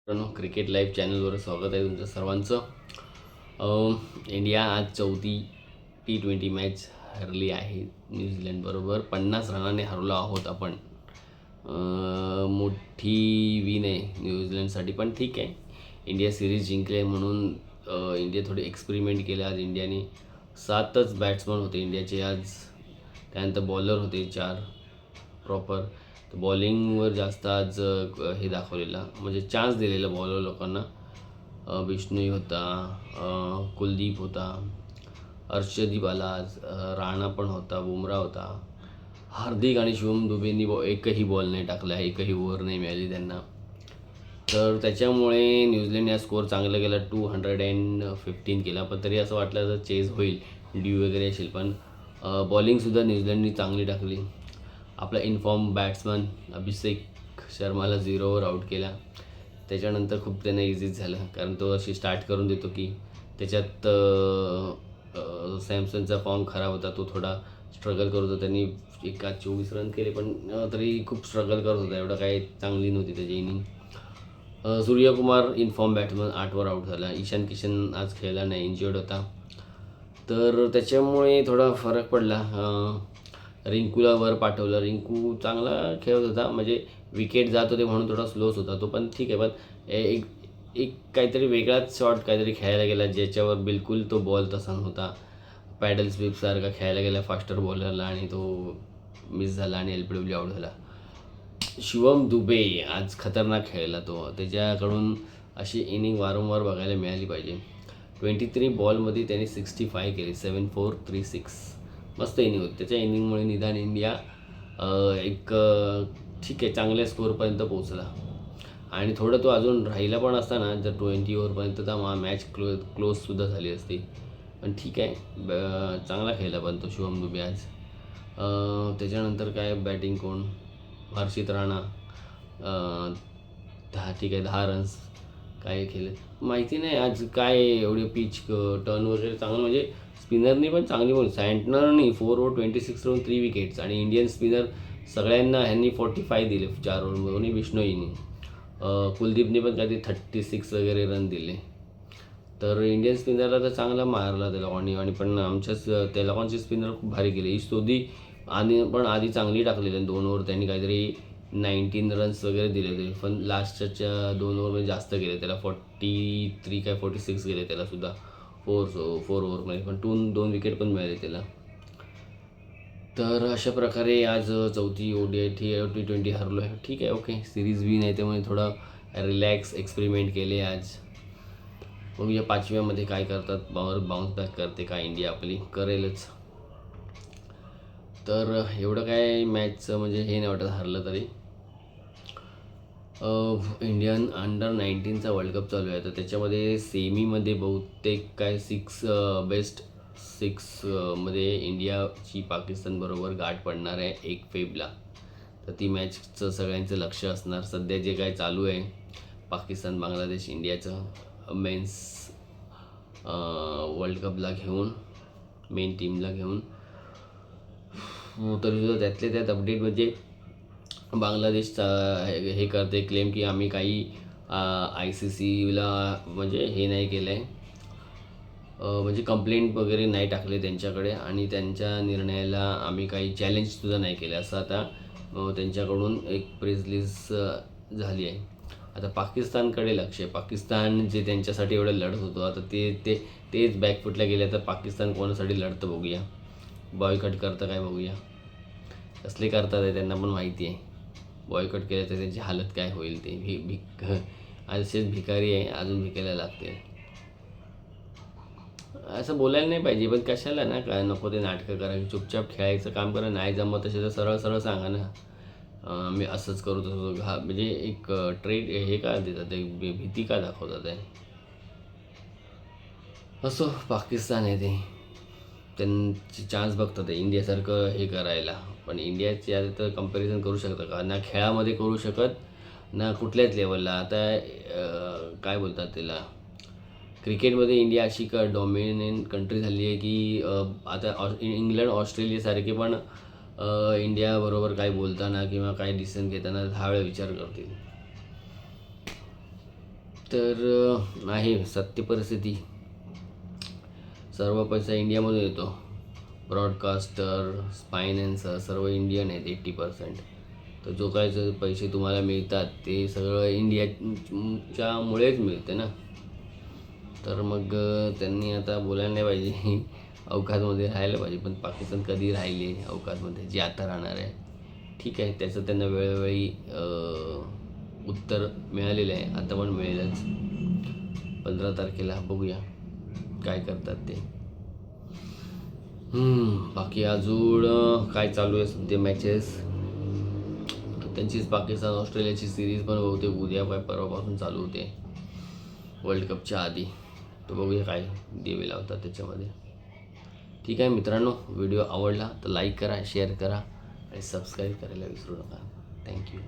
मित्रांनो, cricket live चॅनलवर स्वागत आहे तुमचं सर्वांचं. इंडिया आज चौथी T20 मॅच हरली आहे न्यूझीलंडबरोबर. 50 रनाने हरलो आहोत आपण. मोठी विन आहे न्यूझीलंडसाठी, पण ठीक आहे. इंडिया सिरीज जिंकले म्हणून इंडिया थोडी एक्सपेरिमेंट केलं आज इंडियाने. 7च बॅट्समन होते इंडियाचे आज. त्यानंतर बॉलर होते 4 प्रॉपर. तर बॉलिंगवर जास्त आज हे दाखवलेलं, म्हणजे चान्स दिलेला बॉलर लोकांना. बिश्नोई होता, कुलदीप होता, अर्शदीप आला आज, राणा पण होता, बुमराह होता. हार्दिक आणि शिवम दुबेंनी एकही बॉल नाही टाकला, एकही ओव्हर नाही मिळाली त्यांना. तर त्याच्यामुळे न्यूझीलंड या स्कोअर चांगला केला, 215 केला. पण तरी असं वाटलं तर चेस होईल, ड्यू वगैरे असेल. पण बॉलिंगसुद्धा न्यूझीलंडनी चांगली टाकली. आपला इन्फॉर्म बॅट्समन अभिषेक शर्माला 0वर आऊट केला. त्याच्यानंतर खूप त्यांना इझीच झालं, कारण तो अशी स्टार्ट करून देतो की त्याच्यात सॅमसनचा फॉर्म खराब होता, तो थोडा स्ट्रगल करत होता. त्यांनी एका 24 रन केले, पण तरी खूप स्ट्रगल करत होता. एवढं काही चांगली नव्हती त्याची इनिंग. सूर्यकुमार इन्फॉर्म बॅट्समन 8वर आऊट झाला. ईशान किशन आज खेळला नाही, इंजर्ड होता. तर त्याच्यामुळे थोडा फरक पडला. रिंकूला वर पाठवलं. रिंकू चांगला खेळत होता, म्हणजे विकेट जात होते म्हणून थोडा स्लोच होता तो, पण ठीक आहे. पण एक एक काहीतरी वेगळाच शॉट काहीतरी खेळायला गेला, ज्याच्यावर बिलकुल तो बॉल तसा नव्हता. पॅडल स्वीपसारखा खेळायला गेला फास्टर बॉलरला, आणि तो मिस झाला आणि LBW आऊट झाला. शिवम दुबे आज खतरनाक खेळला तो. त्याच्याकडून अशी इनिंग वारंवार बघायला मिळाली पाहिजे. 23 बॉलमध्ये त्याने 65 केले, 7436. मस्त इनिंग होती. त्याच्या इनिंगमुळे निदान इंडिया एक ठीक आहे चांगल्या स्कोअरपर्यंत पोहोचला. आणि थोडं तो अजून राहिला पण असता ना, जर 20 ओव्हरपर्यंत तर मॅच क्लोजसुद्धा झाली असती. पण ठीक आहे, चांगला खेळला पण तो शिवम दुबे आज. त्याच्यानंतर काय बॅटिंग कोण, हर्षित राणा 10 रन्स काय केले माहिती नाही. आज काय एवढे पिच टर्न वगैरे चांगलं, म्हणजे स्पिनरनी पण चांगली बोल. सँटनरनी 4 ओव्हर 26 रन 3 विकेट्स, आणि इंडियन स्पिनर सगळ्यांना ह्यांनी 45 दिले 4 ओव्हरमधून. बिश्नोईनी, कुलदीपने पण काहीतरी 36 वगैरे रन दिले. तर इंडियन स्पिनरला तर चांगला मारला त्याला आणि पण आमच्याच त्या लोकांचे स्पिनर खूप भारी केले. ईशोदी आणि पण आधी चांगली टाकलेली 2 ओव्हर त्यांनी काहीतरी 19 रन्स वगैरे दिले होते. पण लास्टच्या 2 ओव्हरमध्ये जास्त गेले त्याला, 43 काय 46 गेले त्याला सुद्धा 4 ओव्हरमध्ये. पण 2 विकेट पण मिळाले त्याला. तर अशा प्रकारे आज चौथी ODI T20 हरलो आहे. ठीक आहे, ओके, सिरीज विन आहे, त्यामुळे थोडा रिलॅक्स एक्सपेरिमेंट केले आज. बघूया 5व्यामध्ये काय करतात, बाउन्स बॅक करते का इंडिया, आपली करेलच. तर एवढं काय मॅचचं म्हणजे हे नाही वाटत हरलं तरी. इंडियन अंडर 19चा वर्ल्ड कप चालू आहे. तर त्याच्यामध्ये सेमीमध्ये बहुतेक काय बेस्ट 6 मध्ये इंडियाची पाकिस्तानबरोबर गाठ पडणार आहे 1 फेब्रुवारीला. तर ती मॅचचं सगळ्यांचं लक्ष असणार. सध्या जे काय चालू आहे पाकिस्तान बांगलादेश इंडियाचं मेन्स वर्ल्ड कपला घेऊन, मेन टीमला घेऊन. तरीसुद्धा त्यातल्या त्यात अपडेट म्हणजे बांगलादेशचा हे करते क्लेम की आम्ही काही ICCला म्हणजे हे नाही केलं आहे, म्हणजे कंप्लेंट वगैरे नाही टाकले त्यांच्याकडे, आणि त्यांच्या निर्णयाला आम्ही काही चॅलेंजसुद्धा नाही केलं, असं आता त्यांच्याकडून एक प्रेस रिलीज झाली आहे. आता पाकिस्तानकडे लक्ष आहे. पाकिस्तान जे त्यांच्यासाठी एवढं लढत होतं, आता तेच बॅकफुटला गेले. तर पाकिस्तान कोणासाठी लढतं बघूया, बॉयकट करतं काय बघूया. कसले करतात आहे त्यांना पण माहिती आहे. बॉयकट केलं तर त्यांची हालत काय होईल ते. असेच भिकारी आहे, अजून भिकायला लागते. असं बोलायला नाही पाहिजे, पण कशाला ना, काय नको ते नाटकं करायची. चुपचाप खेळायचं काम करा. नाही जमत तसे तर सरळ सरळ सांगा ना, मी असंच करू तसं. म्हणजे एक ट्रेड हे का देतात, एक भीती का दाखवतात आहे. असो, पाकिस्तान आहे ते, त्यांची चान्स बघतात आहे इंडियासारखं हे करायला. पण इंडियाची आता तर कंपॅरिझन करू शकतं का? ना खेळामध्ये करू शकत, ना कुठल्याच लेवलला. आता काय बोलतात त्याला, क्रिकेटमध्ये इंडिया अशी डॉमिनंट कंट्री झाली आहे की आता इंग्लंड ऑस्ट्रेलियासारखे पण इंडियाबरोबर काय बोलताना किंवा काय डिसिजन घेताना 10 वेळा विचार करतील. तर आहे सत्य परिस्थिती. सर्व पैसा इंडियामधून येतो. ब्रॉडकास्टर, फायनान्सर सर्व इंडियन आहेत 80%. तर जो काय जे पैसे तुम्हाला मिळतात ते सगळं इंडियाच्या मुळेच मिळते ना. तर मग त्यांनी आता बोलायला नाही पाहिजे अवकाशमध्ये राहायला पाहिजे, पण पाकिस्तान कधी राहिले अवकाशमध्ये, जे आता राहणार आहे. ठीक आहे, त्याचं त्यांना वेळोवेळी उत्तर मिळालेलं आहे, आता पण मिळेलच. 15 तारखेला बघूया काय करतात ते. बाकी अजून काय चालू आहे सध्या मॅचेस. त्यांचीच पाकिस्तान ऑस्ट्रेलियाची सिरीज पण बहुतेक उद्या काय परवापासून चालू होते वर्ल्ड कपच्या आधी. तर बघूया काय देवे लावतात त्याच्यामध्ये. ठीक आहे मित्रांनो, व्हिडिओ आवडला तर लाईक करा, शेअर करा आणि सबस्क्राईब करायला विसरू नका. थँक्यू.